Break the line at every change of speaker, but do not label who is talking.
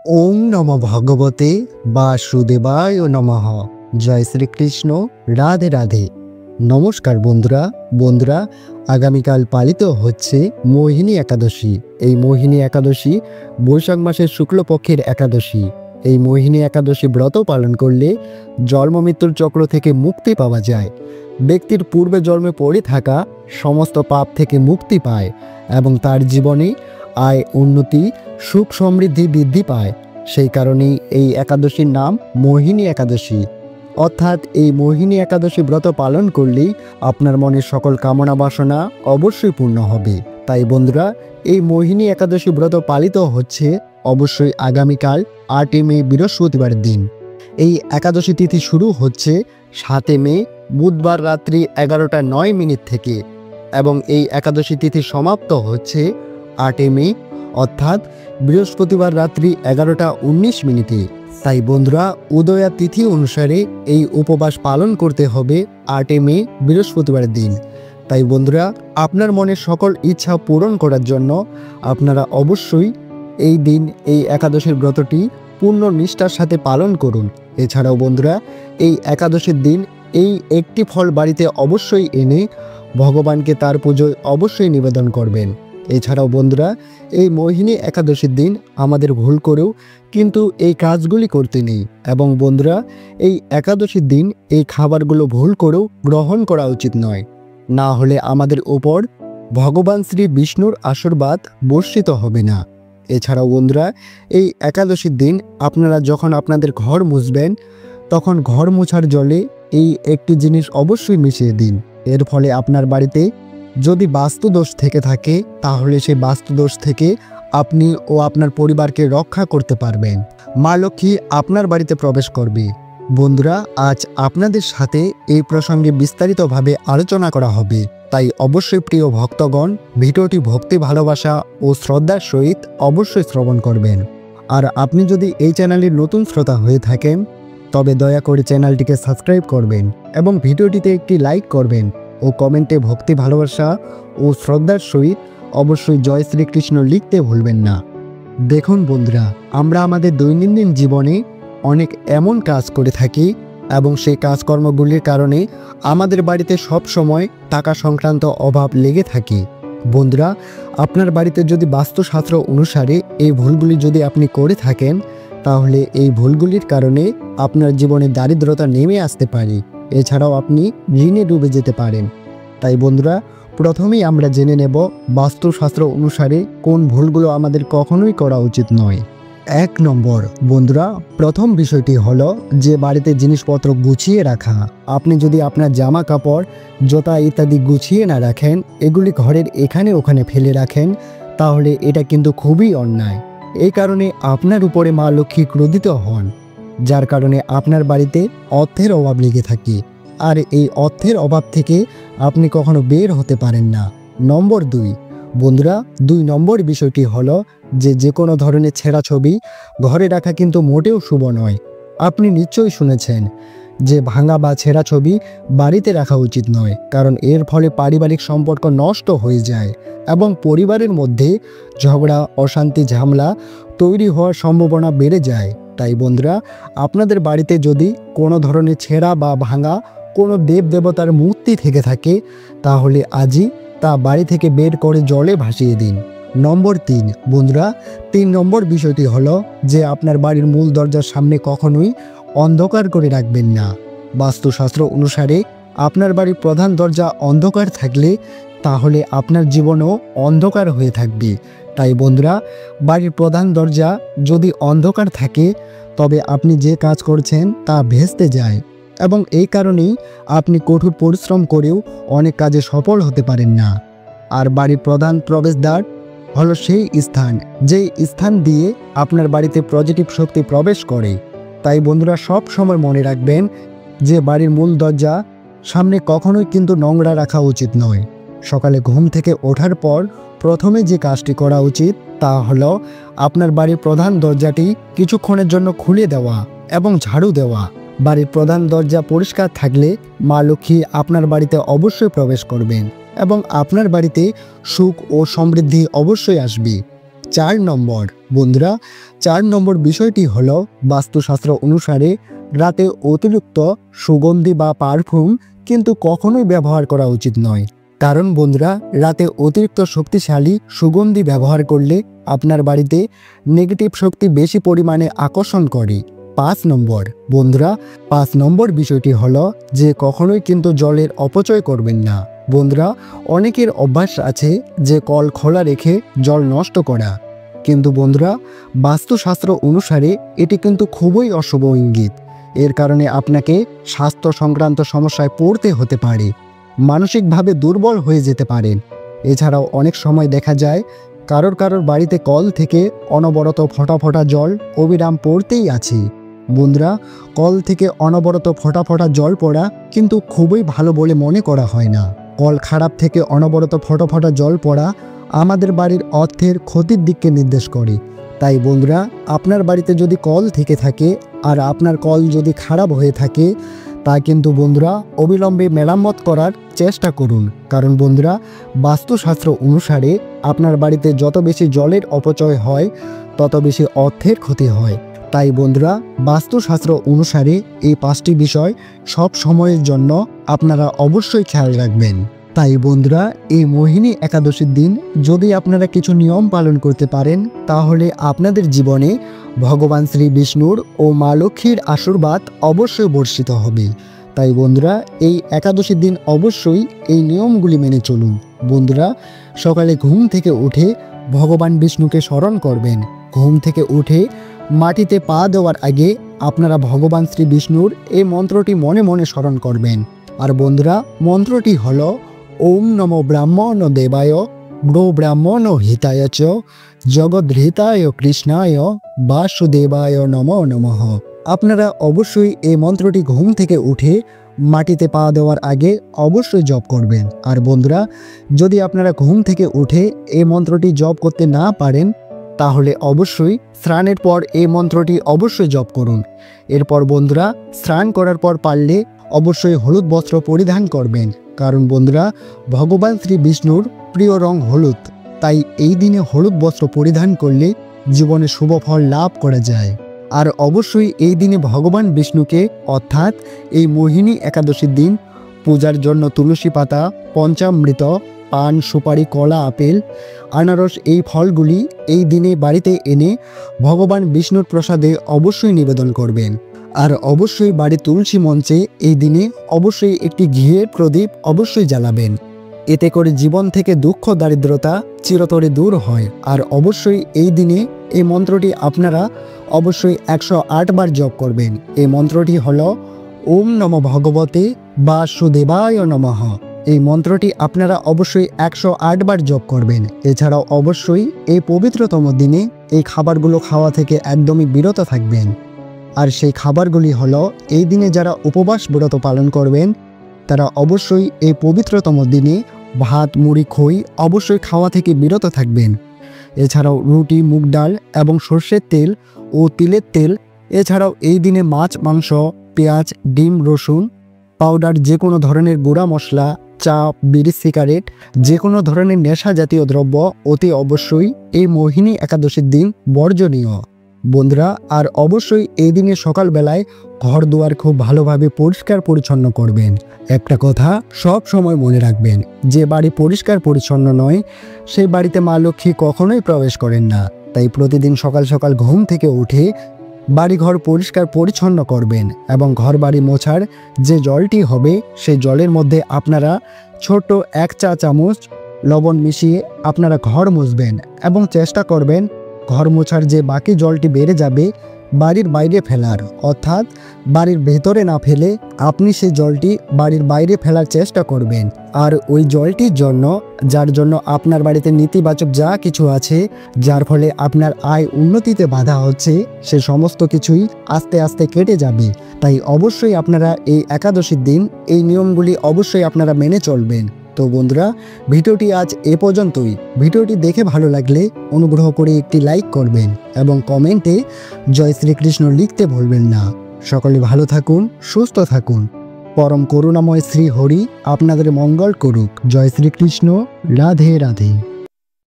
ওম নমঃ ভগবতে বাসুদেবায় নমঃ। জয় শ্রীকৃষ্ণ। রাধে রাধে। নমস্কার বন্ধুরা, আগামীকাল পালিত হচ্ছে মোহিনী একাদশী। এই মোহিনী একাদশী বৈশাখ মাসের শুক্লপক্ষের একাদশী। এই মোহিনী একাদশী ব্রত পালন করলে জন্ম মৃত্যুর চক্র থেকে মুক্তি পাওয়া যায়। ব্যক্তির পূর্বে জন্মে পড়ে থাকা সমস্ত পাপ থেকে মুক্তি পায় এবং তার জীবনে আয়, উন্নতি, সুখ সমৃদ্ধি বৃদ্ধি পায়। সেই কারণেই এই একাদশীর নাম মোহিনী একাদশী। অর্থাৎ এই মোহিনী একাদশী ব্রত পালন করলেই আপনার মনের সকল কামনা বাসনা অবশ্যই পূর্ণ হবে। তাই বন্ধুরা, এই মোহিনী একাদশী ব্রত পালিত হচ্ছে অবশ্যই আগামীকাল 8 মে বৃহস্পতিবার দিন। এই একাদশী তিথি শুরু হচ্ছে 7 মে বুধবার রাত্রি 11:09 থেকে এবং এই একাদশী তিথি সমাপ্ত হচ্ছে 8 মে অর্থাৎ বৃহস্পতিবার রাত্রি 11:19। তাই বন্ধুরা, উদয়া তিথি অনুসারে এই উপবাস পালন করতে হবে 8 মে বৃহস্পতিবার দিন। তাই বন্ধুরা, আপনার মনের সকল ইচ্ছা পূরণ করার জন্য আপনারা অবশ্যই এই দিন এই একাদশীর ব্রতটি পূর্ণ নিষ্ঠার সাথে পালন করুন। এছাড়াও বন্ধুরা, এই একাদশীর দিন এই একটি ফল বাড়িতে অবশ্যই এনে ভগবানকে তার পুজোয় অবশ্যই নিবেদন করবেন। এছাড়াও বন্ধুরা, এই মোহিনী একাদশীর দিন আমাদের ভুল করেও কিন্তু এই কাজগুলি করতে নেই এবং বন্ধুরা, এই একাদশীর দিন এই খাবারগুলো ভুল করেও গ্রহণ করা উচিত নয়। না হলে আমাদের ওপর ভগবান শ্রী বিষ্ণুর আশীর্বাদ বর্ষিত হবে না। এছাড়াও বন্ধুরা, এই একাদশীর দিন আপনারা যখন আপনাদের ঘর মুছবেন তখন ঘর মোছার জলে এই একটি জিনিস অবশ্যই মিশিয়ে দিন। এর ফলে আপনার বাড়িতে যদি বাস্তুদোষ থেকে থাকে তাহলে সেই বাস্তুদোষ থেকে আপনি ও আপনার পরিবারকে রক্ষা করতে পারবেন। মা লক্ষ্মী আপনার বাড়িতে প্রবেশ করবে। বন্ধুরা, আজ আপনাদের সাথে এই প্রসঙ্গে বিস্তারিতভাবে আলোচনা করা হবে। তাই অবশ্যই প্রিয় ভক্তগণ, ভিডিওটি ভক্তি, ভালোবাসা ও শ্রদ্ধার সহিত অবশ্যই শ্রবণ করবেন। আর আপনি যদি এই চ্যানেলের নতুন শ্রোতা হয়ে থাকেন তবে দয়া করে চ্যানেলটিকে সাবস্ক্রাইব করবেন এবং ভিডিওটিতে একটি লাইক করবেন ও কমেন্টে ভক্তি, ভালোবাসা ও শ্রদ্ধার সহিত অবশ্যই জয় শ্রীকৃষ্ণ লিখতে ভুলবেন না। দেখুন বন্ধুরা, আমরা আমাদের দৈনন্দিন জীবনে অনেক এমন কাজ করে থাকি এবং সেই কাজকর্মগুলির কারণে আমাদের বাড়িতে সব সময় টাকা সংক্রান্ত অভাব লেগে থাকে। বন্ধুরা, আপনার বাড়িতে যদি বাস্তুশাস্ত্র অনুসারে এই ভুলগুলি যদি আপনি করে থাকেন তাহলে এই ভুলগুলির কারণে আপনার জীবনে দারিদ্রতা নেমে আসতে পারে। এছাড়াও আপনি ঋণে ডুবে যেতে পারেন। তাই বন্ধুরা, প্রথমেই আমরা জেনে নেব বাস্তুশাস্ত্র অনুসারে কোন ভুলগুলো আমাদের কখনোই করা উচিত নয়। 1 নম্বর বন্ধুরা, প্রথম বিষয়টি হলো যে বাড়িতে জিনিসপত্র গুছিয়ে রাখা। আপনি যদি আপনার জামা কাপড়, জুতা ইত্যাদি গুছিয়ে না রাখেন, এগুলি ঘরের এখানে ওখানে ফেলে রাখেন, তাহলে এটা কিন্তু খুবই অন্যায়। এই কারণে আপনার উপরে মা লক্ষ্মী ক্রোধিত হন, যার কারণে আপনার বাড়িতে অর্থের অভাব লেগে থাকে। আর এই অর্থের অভাব থেকে আপনি কখনো বের হতে পারেন না। নম্বর 2 বন্ধুরা, 2 নম্বর বিষয়টি হলো যে কোনো ধরনের ছেঁড়া ছবি ঘরে রাখা কিন্তু মোটেও শুভ নয়। আপনি নিশ্চয়ই শুনেছেন যে ভাঙা বা ছেঁড়া ছবি বাড়িতে রাখা উচিত নয়, কারণ এর ফলে পারিবারিক সম্পর্ক নষ্ট হয়ে যায় এবং পরিবারের মধ্যে ঝগড়া, অশান্তি, ঝামেলা তৈরি হওয়ার সম্ভাবনা বেড়ে যায়। তাই বন্ধুরা, আপনাদের বাড়িতে যদি কোনো ধরনের ছেঁড়া বা ভাঙা কোনো দেবদেবতার মূর্তি থেকে থাকে তাহলে আজই তা বাড়ি থেকে বের করে জলে ভাসিয়ে দিন। নম্বর 3 বন্ধুরা, 3 নম্বর বিষয়টি হলো যে আপনার বাড়ির মূল দরজার সামনে কখনোই অন্ধকার করে রাখবেন না। বাস্তুশাস্ত্র অনুসারে আপনার বাড়ির প্রধান দরজা অন্ধকার থাকলে তাহলে আপনার জীবনও অন্ধকার হয়ে থাকবে। তাই বন্ধুরা, বাড়ির প্রধান দরজা যদি অন্ধকার থাকে তবে আপনি যে কাজ করছেন তা ভেস্তে যায় এবং এই কারণেই আপনি কঠোর পরিশ্রম করেও অনেক কাজে সফল হতে পারেন না। আর বাড়ির প্রধান প্রবেশদ্বার হলো সেই স্থান যেই স্থান দিয়ে আপনার বাড়িতে পজিটিভ শক্তি প্রবেশ করে। তাই বন্ধুরা, সব সময় মনে রাখবেন যে বাড়ির মূল দরজা সামনে কখনোই কিন্তু নোংরা রাখা উচিত নয়। সকালে ঘুম থেকে ওঠার পর প্রথমে যে কাজটি করা উচিত তা হলো আপনার বাড়ির প্রধান দরজাটি কিছুক্ষণের জন্য খুলে দেওয়া এবং ঝাড়ু দেওয়া। বাড়ির প্রধান দরজা পরিষ্কার থাকলে মা লক্ষ্মী আপনার বাড়িতে অবশ্যই প্রবেশ করবেন এবং আপনার বাড়িতে সুখ ও সমৃদ্ধি অবশ্যই আসবে। 4 নম্বর বন্ধুরা 4 নম্বর বিষয়টি হলো বাস্তুশাস্ত্র অনুসারে রাতে অতিরিক্ত সুগন্ধি বা পারফিউম কিন্তু কখনোই ব্যবহার করা উচিত নয়। কারণ বন্ধুরা রাতে অতিরিক্ত শক্তিশালী সুগন্ধি ব্যবহার করলে আপনার বাড়িতে নেগেটিভ শক্তি বেশি পরিমাণে আকর্ষণ করে। 5 নম্বর বন্ধুরা 5 নম্বর বিষয়টি হলো যে কখনোই কিন্তু জলের অপচয় করবেন না। বন্ধুরা অনেকের অভ্যাস আছে যে কল খোলা রেখে জল নষ্ট করা, কিন্তু বন্ধুরা বাস্তুশাস্ত্র অনুসারে এটি কিন্তু খুবই অশুভ ইঙ্গিত। এর কারণে আপনাকে স্বাস্থ্য সংক্রান্ত সমস্যায় পড়তে হতে পারে, মানসিকভাবে দুর্বল হয়ে যেতে পারেন। এছাড়াও অনেক সময় দেখা যায় কারোর বাড়িতে কল থেকে অনবরত ফোঁটা ফোঁটা জল অবিরাম পড়তেই আছে। বন্ধুরা কল থেকে অনবরত ফোঁটা ফোঁটা জল পড়া কিন্তু খুবই ভালো বলে মনে করা হয় না। কল খারাপ থেকে অনবরত ফোঁটা ফোঁটা জল পড়া আমাদের বাড়ির অর্থের ক্ষতির দিককে নির্দেশ করে। তাই বন্ধুরা আপনার বাড়িতে যদি কল থেকে থাকে আর আপনার কল যদি খারাপ হয়ে থাকে তা কিন্তু বন্ধুরা অবিলম্বে মেরামত করার চেষ্টা করুন। কারণ বন্ধুরা বাস্তুশাস্ত্র অনুসারে আপনার বাড়িতে যত বেশি জলের অপচয় হয় তত বেশি অর্থের ক্ষতি হয়। তাই বন্ধুরা বাস্তুশাস্ত্র অনুসারে এই 5টি বিষয় সব সময়ের জন্য আপনারা অবশ্যই খেয়াল রাখবেন। তাই বন্ধুরা এই মোহিনী একাদশীর দিন যদি আপনারা কিছু নিয়ম পালন করতে পারেন তাহলে আপনাদের জীবনে ভগবান শ্রী বিষ্ণুর ও মা লক্ষ্মীর আশীর্বাদ অবশ্যই বর্ষিত হবে। তাই বন্ধুরা এই একাদশীর দিন অবশ্যই এই নিয়মগুলি মেনে চলুন। বন্ধুরা সকালে ঘুম থেকে উঠে ভগবান বিষ্ণুকে স্মরণ করবেন। ঘুম থেকে উঠে মাটিতে পা দেওয়ার আগে আপনারা ভগবান শ্রী বিষ্ণুর এই মন্ত্রটি মনে মনে স্মরণ করবেন। আর বন্ধুরা মন্ত্রটি হলো ওম নমো ব্রাহ্মণ দেবায় গ্রো ব্রাহ্মণ হিতায় চ জগদ্ধিতায় কৃষ্ণায় বাসুদেবায় নমো নমঃ। আপনারা অবশ্যই এই মন্ত্রটি ঘুম থেকে উঠে মাটিতে পা দেওয়ার আগে অবশ্যই জপ করবেন। আর বন্ধুরা যদি আপনারা ঘুম থেকে উঠে এই মন্ত্রটি জপ করতে না পারেন তাহলে অবশ্যই স্নানের পর এই মন্ত্রটি অবশ্যই জপ করুন। এরপর বন্ধুরা স্নান করার পর পারলে অবশ্যই হলুদ বস্ত্র পরিধান করবেন। কারণ বন্ধুরা ভগবান শ্রী বিষ্ণুর প্রিয় রং হলুদ, তাই এই দিনে হলুদ বস্ত্র পরিধান করলে জীবনে শুভ ফল লাভ করা যায়। আর অবশ্যই এই দিনে ভগবান বিষ্ণুকে অর্থাৎ এই মোহিনী একাদশীর দিন পূজার জন্য তুলসী পাতা, পঞ্চামৃত, পান, সুপারি, কলা, আপেল, আনারস এই ফলগুলি এই দিনে বাড়িতে এনে ভগবান বিষ্ণুর প্রসাদে অবশ্যই নিবেদন করবেন। আর অবশ্যই বাড়ির তুলসী মঞ্চে এই দিনে অবশ্যই একটি ঘিয়ের প্রদীপ অবশ্যই জ্বালাবেন। এতে করে জীবন থেকে দুঃখ দারিদ্রতা চিরতরে দূর হয়। আর অবশ্যই এই দিনে এই মন্ত্রটি আপনারা অবশ্যই 108 বার জপ করবেন। এই মন্ত্রটি হলো ওম নমো ভগবতে বাসুদেবায় নমঃ। এই মন্ত্রটি আপনারা অবশ্যই 108 বার জপ করবেন। এছাড়াও অবশ্যই এই পবিত্রতম দিনে এই খাবারগুলো খাওয়া থেকে একদমই বিরত থাকবেন। আর সেই খাবারগুলি হলো এই দিনে যারা উপবাস ব্রত পালন করবেন তারা অবশ্যই এই পবিত্রতম দিনে ভাত, মুড়ি, খই অবশ্যই খাওয়া থেকে বিরত থাকবেন। এছাড়াও রুটি, মুগ ডাল এবং সর্ষের তেল ও তিলের তেল, এছাড়াও এই দিনে মাছ, মাংস, পেঁয়াজ, ডিম, রসুন পাউডার, যে কোনো ধরনের গুঁড়া মশলা, চা, বিড়ি, সিগারেট, যে কোনো ধরনের নেশা জাতীয় দ্রব্য অতি অবশ্যই এই মোহিনী একাদশীর দিন বর্জনীয়। বন্ধুরা আর অবশ্যই এই দিনে সকালবেলায় ঘর দুয়ার খুব ভালোভাবে পরিষ্কার পরিচ্ছন্ন করবেন। একটা কথা সব সময় মনে রাখবেন, যে বাড়ি পরিষ্কার পরিচ্ছন্ন নয় সেই বাড়িতে মা লক্ষ্মী কখনোই প্রবেশ করেন না। তাই প্রতিদিন সকাল সকাল ঘুম থেকে উঠে বাড়িঘর পরিষ্কার পরিচ্ছন্ন করবেন এবং ঘর বাড়ি মোছার যে জলটি হবে সেই জলের মধ্যে আপনারা ছোট 1 চা চামচ লবণ মিশিয়ে আপনারা ঘর মুছবেন এবং চেষ্টা করবেন ঘর মোছার যে বাকি জলটি বেড়ে যাবে বাড়ির বাইরে ফেলার, অর্থাৎ বাড়ির ভেতরে না ফেলে আপনি সেই জলটি বাড়ির বাইরে ফেলার চেষ্টা করবেন। আর ওই জলটির জন্য যার জন্য আপনার বাড়িতে নেতিবাচক যা কিছু আছে যার ফলে আপনার আয় উন্নতিতে বাধা হচ্ছে সে সমস্ত কিছুই আস্তে আস্তে কেটে যাবে। তাই অবশ্যই আপনারা এই একাদশীর দিন এই নিয়মগুলি অবশ্যই আপনারা মেনে চলবেন। তো বন্ধুরা ভিডিওটি আজ এ পর্যন্তই। ভিডিওটি দেখে ভালো লাগলে অনুগ্রহ করে একটি লাইক করবেন এবং কমেন্টে জয় শ্রীকৃষ্ণ লিখতে ভুলবেন না। সকলে ভালো থাকুন, সুস্থ থাকুন। পরম করুণাময় শ্রী হরি আপনাদের মঙ্গল করুক। জয় শ্রীকৃষ্ণ। রাধে রাধে।